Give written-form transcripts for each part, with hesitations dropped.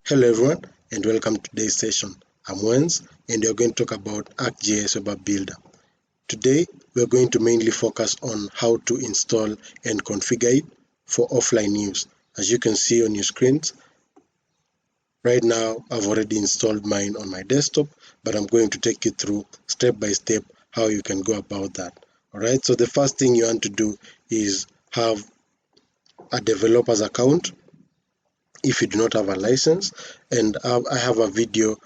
Hello everyone and welcome to today's session. I'm Wenz and we're going to talk about ArcGIS Web AppBuilder. Today we're going to mainly focus on how to install and configure it for offline use. As you can see on your screens, right now I've already installed mine on my desktop, but I'm going to take you through step by step how you can go about that. Alright, so the first thing you want to do is have a developer's account if you do not have a license, and I have a video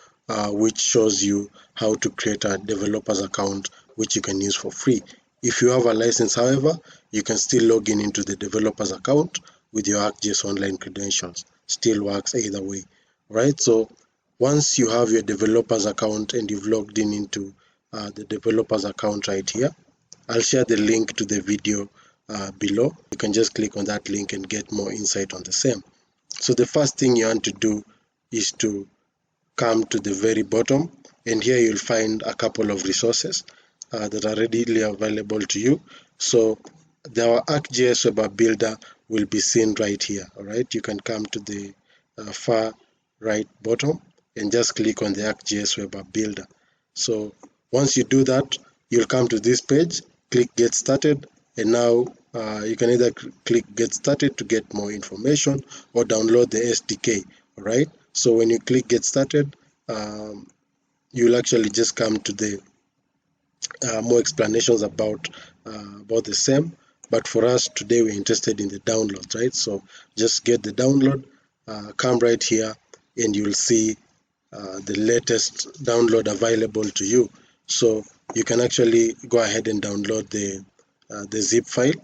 which shows you how to create a developer's account which you can use for free. If you have a license, however, you can still log in into the developer's account with your ArcGIS Online credentials. Still works either way, right? So once you have your developer's account and you've logged in into the developer's account right here, I'll share the link to the video below. You can just click on that link and get more insight on the same. So the first thing you want to do is to come to the very bottom, and here you'll find a couple of resources that are readily available to you. So our ArcGIS Web AppBuilder will be seen right here. All right, you can come to the far right bottom and just click on the ArcGIS Web AppBuilder. So once you do that, you'll come to this page, click Get Started, and now you can either click Get Started to get more information or download the SDK. All right, so when you click Get Started, you'll actually just come to the more explanations about the same. But for us today, we're interested in the downloads, right? So just get the download, come right here, and you'll see the latest download available to you. So you can actually go ahead and download the zip file.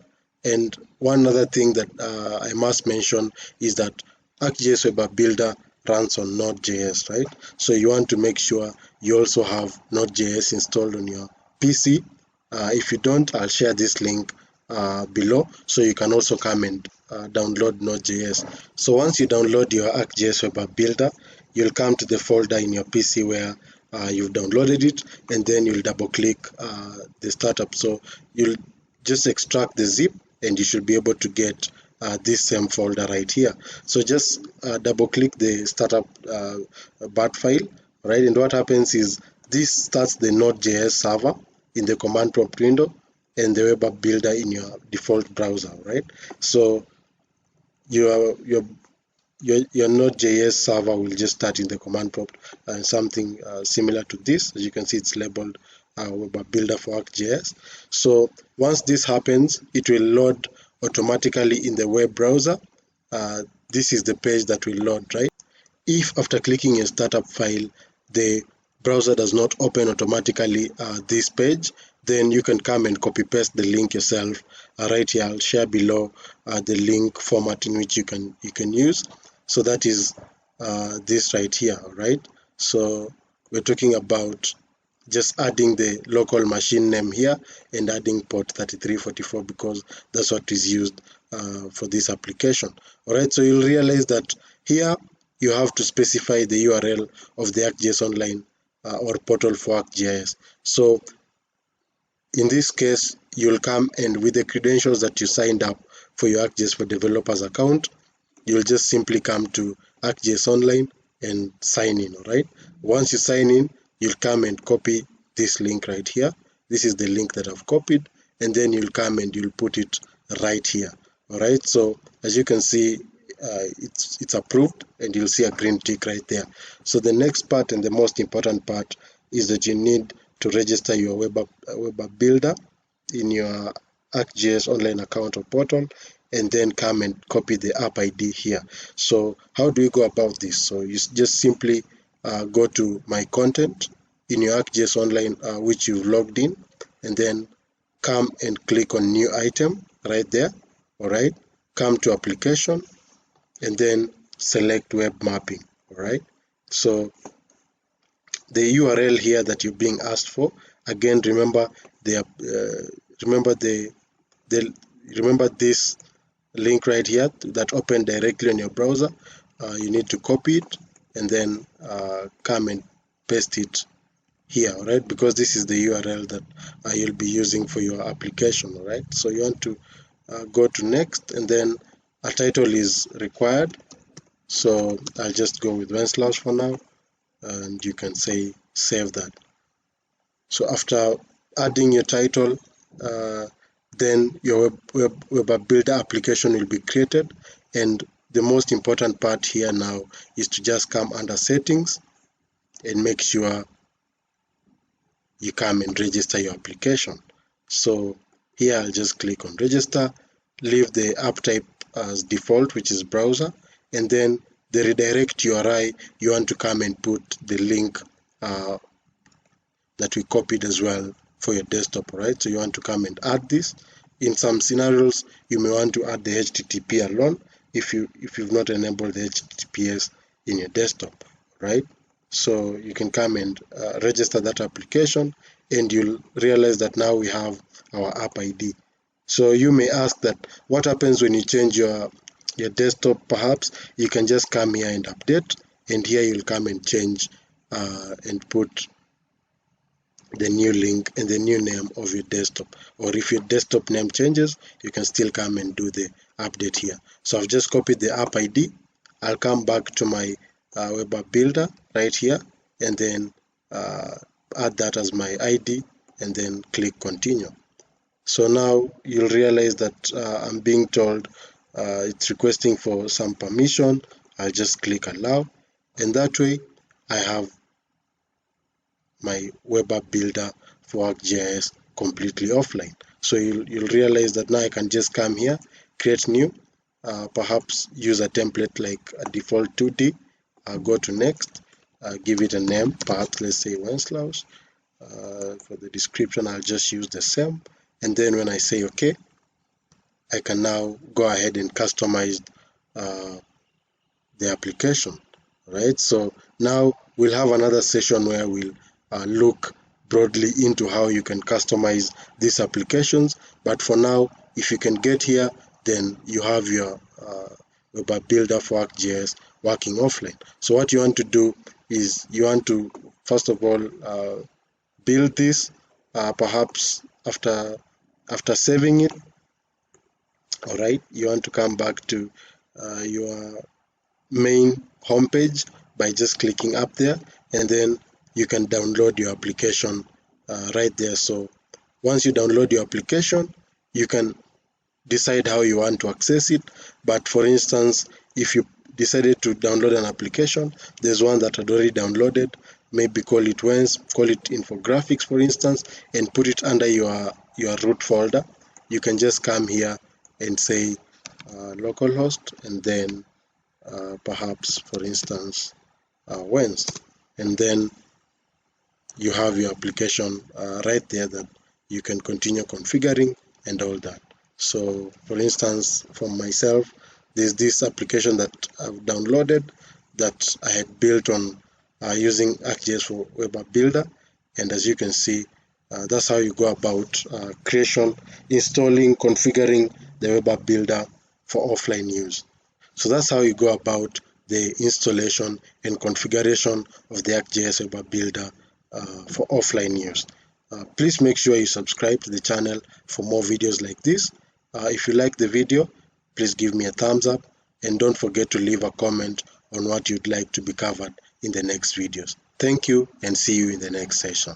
And one other thing that I must mention is that ArcGIS Web AppBuilder runs on Node.js, right? So you want to make sure you also have Node.js installed on your PC. If you don't, I'll share this link below, so you can also come and download Node.js. So once you download your ArcGIS Web AppBuilder, you'll come to the folder in your PC where you've downloaded it, and then you'll double click the startup. So you'll just extract the zip and you should be able to get this same folder right here. So just double click the startup bat file, right? And what happens is this starts the Node.js server in the command prompt window and the web app builder in your default browser, right? So your Node.js server will just start in the command prompt, something similar to this. As you can see, it's labeled Web App Builder for ArcGIS. So once this happens, it will load automatically in the web browser. This is the page that will load, right? If after clicking a startup file, the browser does not open automatically this page, then you can come and copy paste the link yourself. Right here, I'll share below the link format in which you can use. So that is this right here, right? So we're talking about just adding the local machine name here and adding port 3344 because that's what is used for this application. All right, so you'll realize that here you have to specify the URL of the ArcGIS Online or portal for ArcGIS. So in this case, you'll come and with the credentials that you signed up for your ArcGIS for Developers account, you'll just simply come to ArcGIS Online and sign in, all right? Once you sign in, you'll come and copy this link right here. This is the link that I've copied, and then you'll come and you'll put it right here, all right? So as you can see, it's approved, and you'll see a green tick right there. So the next part and the most important part is that you need to register your web app builder in your ArcGIS Online account or portal, and then come and copy the app ID here. So how do you go about this? So you just simply go to My Content in your ArcGIS Online which you've logged in, and then come and click on New Item right there, all right? Come to Application, and then select Web Mapping, all right? So the URL here that you're being asked for, again, remember this link right here that opened directly on your browser. You need to copy it and then come and paste it here, all right? Because this is the URL that you'll be using for your application, all right? So you want to go to next, and then a title is required. So I'll just go with Wencelaus for now, and you can say save that. So after adding your title, then your web AppBuilder application will be created, and the most important part here now is to just come under settings and make sure you come and register your application. So here I'll just click on register, leave the app type as default, which is browser, and then the redirect URI, you want to come and put the link that we copied as well for your desktop, right? So you want to come and add this. In some scenarios, you may want to add the HTTP alone if you've not enabled the HTTPS in your desktop, right? So you can come and register that application, and you'll realize that now we have our app ID. So you may ask that what happens when you change your desktop? Perhaps you can just come here and update, and here you'll come and change and put the new link and the new name of your desktop. Or if your desktop name changes, you can still come and do the update here. So I've just copied the app ID. I'll come back to my web AppBuilder right here, and then add that as my ID, and then click continue. So now you'll realize that I'm being told it's requesting for some permission. I'll just click allow, and that way I have my web AppBuilder for ArcGIS completely offline. So you'll realize that now I can just come here, create new, perhaps use a template like a default 2D. I'll go to next, give it a name, perhaps let's say Wencelaus. For the description, I'll just use the same. And then when I say OK, I can now go ahead and customize the application, right? So now we'll have another session where we'll look broadly into how you can customize these applications. But for now, if you can get here, then you have your web AppBuilder for ArcGIS working offline. So what you want to do is you want to, first of all, build this, perhaps after saving it. All right, you want to come back to your main homepage by just clicking up there, and then you can download your application right there. So once you download your application, you can decide how you want to access it. But for instance, if you decided to download an application, there's one that had already downloaded, maybe call it infographics, for instance, and put it under your root folder. You can just come here and say localhost, and then perhaps, for instance, Wens, and then you have your application right there that you can continue configuring and all that. So for instance, for myself, there's this application that I've downloaded that I had built on using ArcGIS for Web AppBuilder, and as you can see, that's how you go about installing, configuring the Web AppBuilder for offline use. So that's how you go about the installation and configuration of the ArcGIS Web AppBuilder for offline use. Please make sure you subscribe to the channel for more videos like this. If you like the video, please give me a thumbs up, and don't forget to leave a comment on what you'd like to be covered in the next videos. Thank you, and see you in the next session.